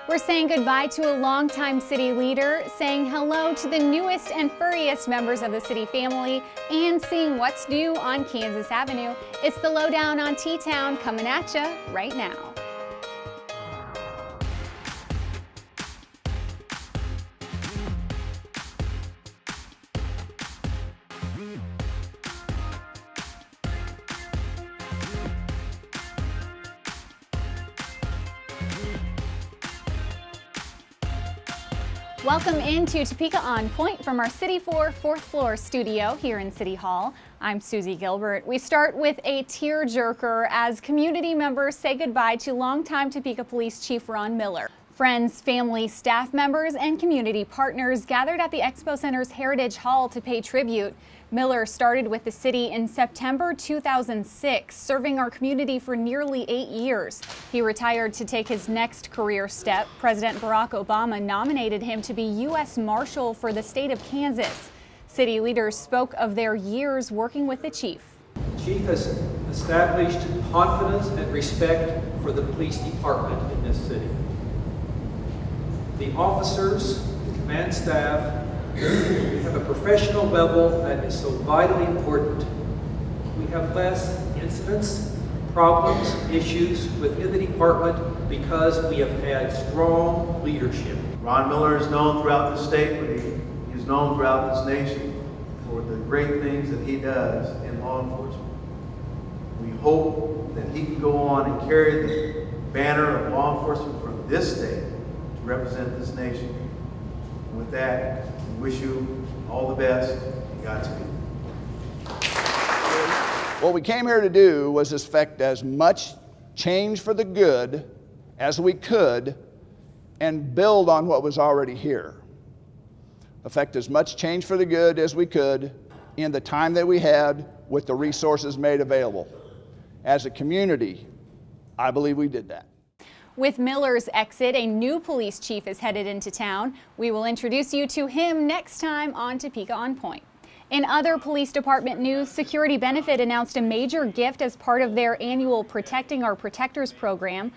We're saying goodbye to a longtime city leader, saying hello to the newest and furriest members of the city family, and seeing what's new on Kansas Avenue. It's the lowdown on T-Town coming at you right now. Welcome into Topeka On Point from our City 4 4th floor studio here in City Hall. I'm Susie Gilbert. We start with a tearjerker as community members say goodbye to longtime Topeka Police Chief Ron Miller. Friends, family, staff members, and community partners gathered at the Expo Center's Heritage Hall to pay tribute. Miller started with the city in September 2006, serving our community for nearly 8 years. He retired to take his next career step. President Barack Obama nominated him to be U.S. Marshal for the state of Kansas. City leaders spoke of their years working with the chief. The chief has established confidence and respect for the police department in this city. The officers, the command staff, we have a professional level that is so vitally important. We have less incidents, problems, issues within the department because we have had strong leadership. Ron Miller is known throughout the state, but he is known throughout this nation for the great things that he does in law enforcement. We hope that he can go on and carry the banner of law enforcement from this state to represent this nation. And with that, we wish you all the best and Godspeed. What we came here to do was effect as much change for the good as we could and build on what was already here. Effect as much change for the good as we could in the time that we had with the resources made available. As a community, I believe we did that. With Miller's exit, a new police chief is headed into town. We will introduce you to him next time on Topeka On Point. In other police department news, Security Benefit announced a major gift as part of their annual Protecting Our Protectors program.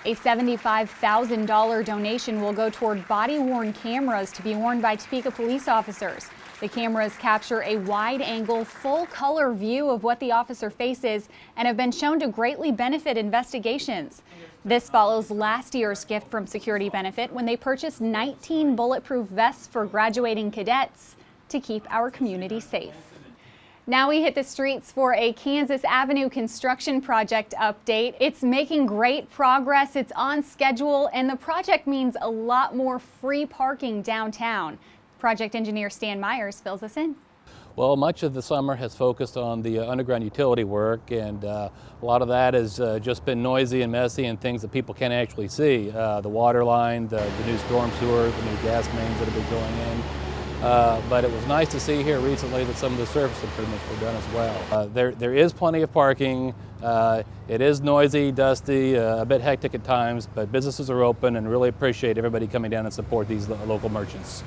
A $75,000 donation will go toward body-worn cameras to be worn by Topeka police officers. The cameras capture a wide-angle, full-color view of what the officer faces and have been shown to greatly benefit investigations. This follows last year's gift from Security Benefit when they purchased 19 bulletproof vests for graduating cadets to keep our community safe. Now we hit the streets for a Kansas Avenue construction project update. It's making great progress, it's on schedule, and the project means a lot more free parking downtown. Project engineer Stan Myers fills us in. Well, much of the summer has focused on the underground utility work, and a lot of that has just been noisy and messy and things that people can't actually see. The water line, the new storm sewer, the new gas mains that have been going in. But it was nice to see here recently that some of the surface improvements were done as well. There is plenty of parking. It is noisy, dusty, a bit hectic at times, but businesses are open and really appreciate everybody coming down and support these local merchants.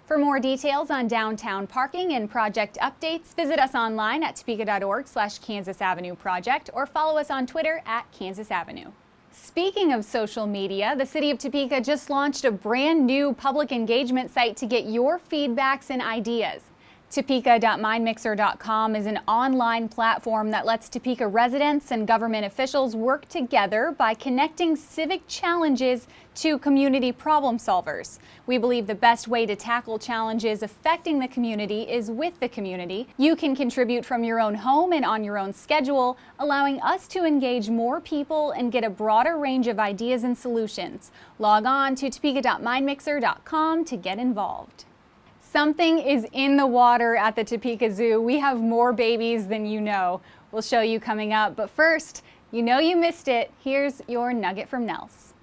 For more details on downtown parking and project updates, visit us online at topeka.org/Kansas Avenue Project or follow us on Twitter at Kansas Avenue. Speaking of social media, the City of Topeka just launched a brand new public engagement site to get your feedbacks and ideas. Topeka.mindmixer.com is an online platform that lets Topeka residents and government officials work together by connecting civic challenges to community problem solvers. We believe the best way to tackle challenges affecting the community is with the community. You can contribute from your own home and on your own schedule, allowing us to engage more people and get a broader range of ideas and solutions. Log on to Topeka.mindmixer.com to get involved. Something is in the water at the Topeka Zoo. We have more babies than you know. We'll show you coming up, but first, you know you missed it. Here's your nugget from Nels.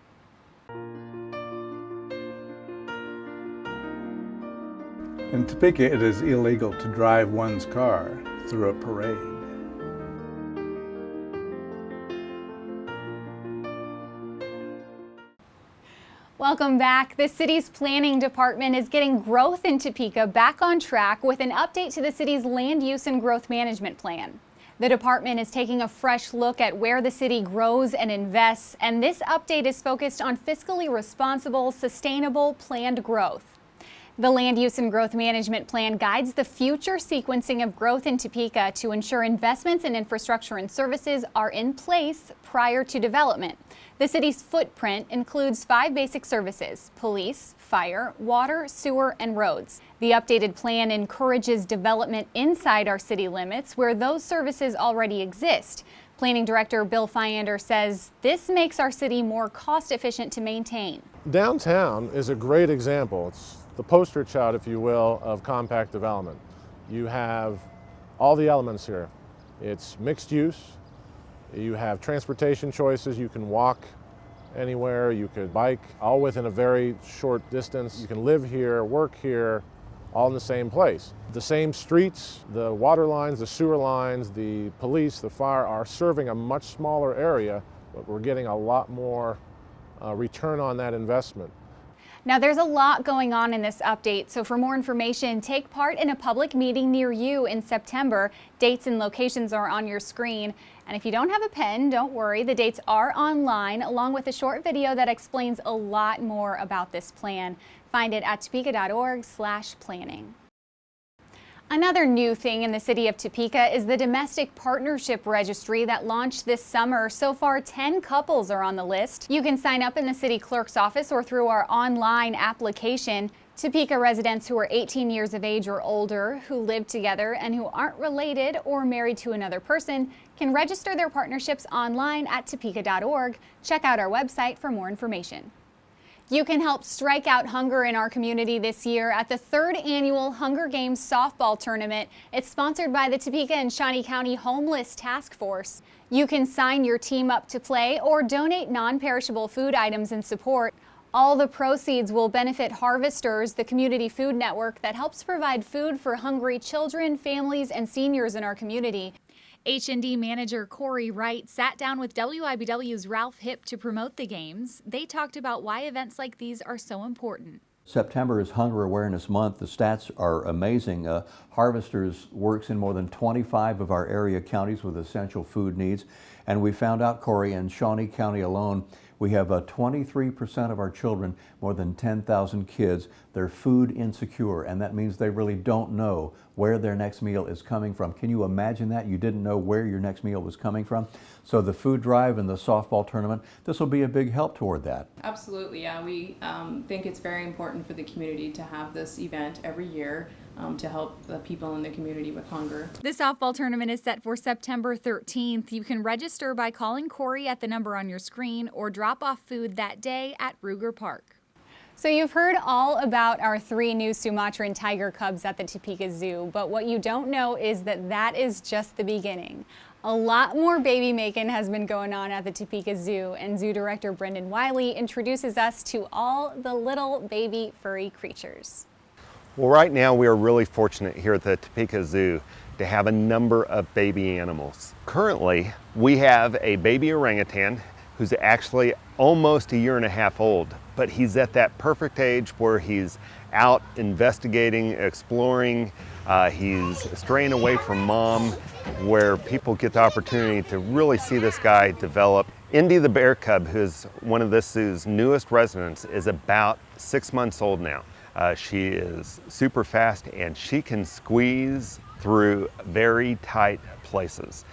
In Topeka, it is illegal to drive one's car through a parade. Welcome back. The city's planning department is getting growth in Topeka back on track with an update to the city's land use and growth management plan. The department is taking a fresh look at where the city grows and invests, and this update is focused on fiscally responsible, sustainable, planned growth. The Land Use and Growth Management Plan guides the future sequencing of growth in Topeka to ensure investments in infrastructure and services are in place prior to development. The city's footprint includes 5 basic services: police, fire, water, sewer, and roads. The updated plan encourages development inside our city limits where those services already exist. Planning Director Bill Fyander says this makes our city more cost-efficient to maintain. Downtown is a great example. It's the poster child, if you will, of compact development. You have all the elements here. It's mixed use. You have transportation choices. You can walk anywhere. You could bike, all within a very short distance. You can live here, work here, all in the same place. The same streets, the water lines, the sewer lines, the police, the fire are serving a much smaller area, but we're getting a lot more return on that investment. Now, there's a lot going on in this update, so for more information, take part in a public meeting near you in September. Dates and locations are on your screen. And if you don't have a pen, don't worry, the dates are online, along with a short video that explains a lot more about this plan. Find it at topeka.org/planning. Another new thing in the city of Topeka is the Domestic Partnership Registry that launched this summer. So far, 10 couples are on the list. You can sign up in the city clerk's office or through our online application. Topeka residents who are 18 years of age or older, who live together and who aren't related or married to another person, can register their partnerships online at topeka.org. Check out our website for more information. You can help strike out hunger in our community this year at the 3rd annual Hunger Games softball tournament. It's sponsored by the Topeka and Shawnee County Homeless Task Force. You can sign your team up to play or donate non-perishable food items in support. All the proceeds will benefit Harvesters, the community food network that helps provide food for hungry children, families, and seniors in our community. H&D manager Corey Wright sat down with WIBW's Ralph Hipp to promote the games. They talked about why events like these are so important. September is Hunger Awareness Month. The stats are amazing. Harvesters works in more than 25 of our area counties with essential food needs. And we found out, Corey, in Shawnee County alone, we have 23% of our children, more than 10,000 kids, they're food insecure, and that means they really don't know where their next meal is coming from. Can you imagine that? You didn't know where your next meal was coming from? So the food drive and the softball tournament, this will be a big help toward that. Absolutely, yeah. We think it's very important for the community to have this event every year to help the people in the community with hunger. The softball tournament is set for September 13th. You can register by calling Corey at the number on your screen or drop off food that day at Ruger Park. So you've heard all about our 3 new Sumatran tiger cubs at the Topeka Zoo, but what you don't know is that that is just the beginning. A lot more baby making has been going on at the Topeka Zoo, and Zoo Director Brendan Wiley introduces us to all the little baby furry creatures. Well, right now we are really fortunate here at the Topeka Zoo to have a number of baby animals. Currently, we have a baby orangutan who's actually almost 1.5 years old, but he's at that perfect age where he's out investigating, exploring, he's straying away from mom, where people get the opportunity to really see this guy develop. Indy the bear cub, who's one of this zoo's newest residents, is about 6 months old now. She is super fast and she can squeeze through very tight places.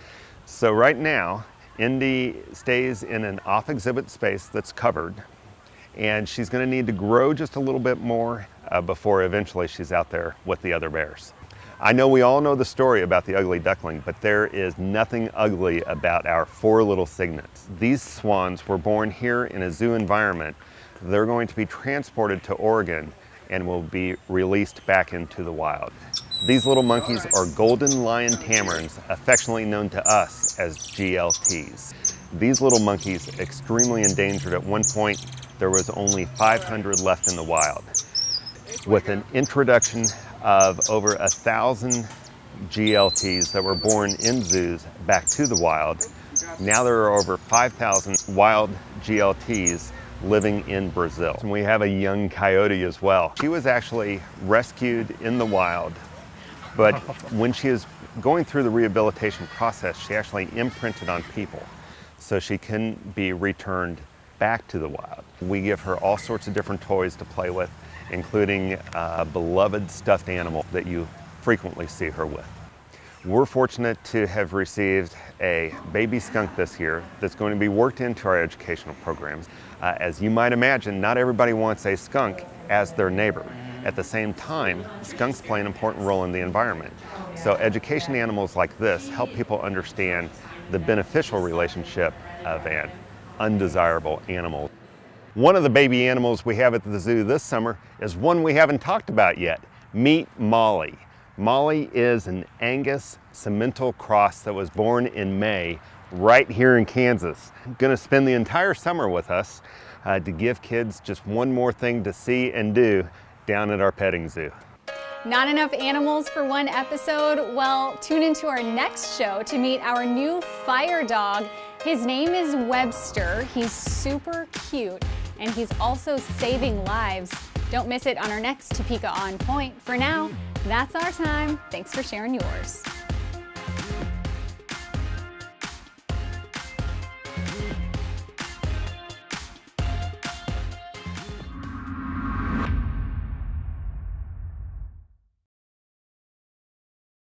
So right now, Indy stays in an off-exhibit space that's covered, and she's going to need to grow just a little bit more before eventually she's out there with the other bears. I know we all know the story about the ugly duckling, but there is nothing ugly about our 4 little cygnets. These swans were born here in a zoo environment. They're going to be transported to Oregon and will be released back into the wild. These little monkeys are golden lion tamarins, affectionately known to us as GLTs. These little monkeys, extremely endangered. At one point, there was only 500 left in the wild. With an introduction of over 1,000 GLTs that were born in zoos back to the wild, now there are over 5,000 wild GLTs living in Brazil. And we have a young coyote as well. She was actually rescued in the wild, but when she is going through the rehabilitation process, she actually imprinted on people so she can be returned back to the wild. We give her all sorts of different toys to play with, including a beloved stuffed animal that you frequently see her with. We're fortunate to have received a baby skunk this year that's going to be worked into our educational programs. As you might imagine, not everybody wants a skunk as their neighbor. At the same time, skunks play an important role in the environment. So education animals like this help people understand the beneficial relationship of an undesirable animal. One of the baby animals we have at the zoo this summer is one we haven't talked about yet. Meet Molly. Molly is an Angus Simmental cross that was born in May right here in Kansas. Going to spend the entire summer with us to give kids just one more thing to see and do down at our petting zoo. Not enough animals for one episode? Well, tune into our next show to meet our new fire dog. His name is Webster. He's super cute, and he's also saving lives. Don't miss it on our next Topeka On Point. For now, that's our time. Thanks for sharing yours.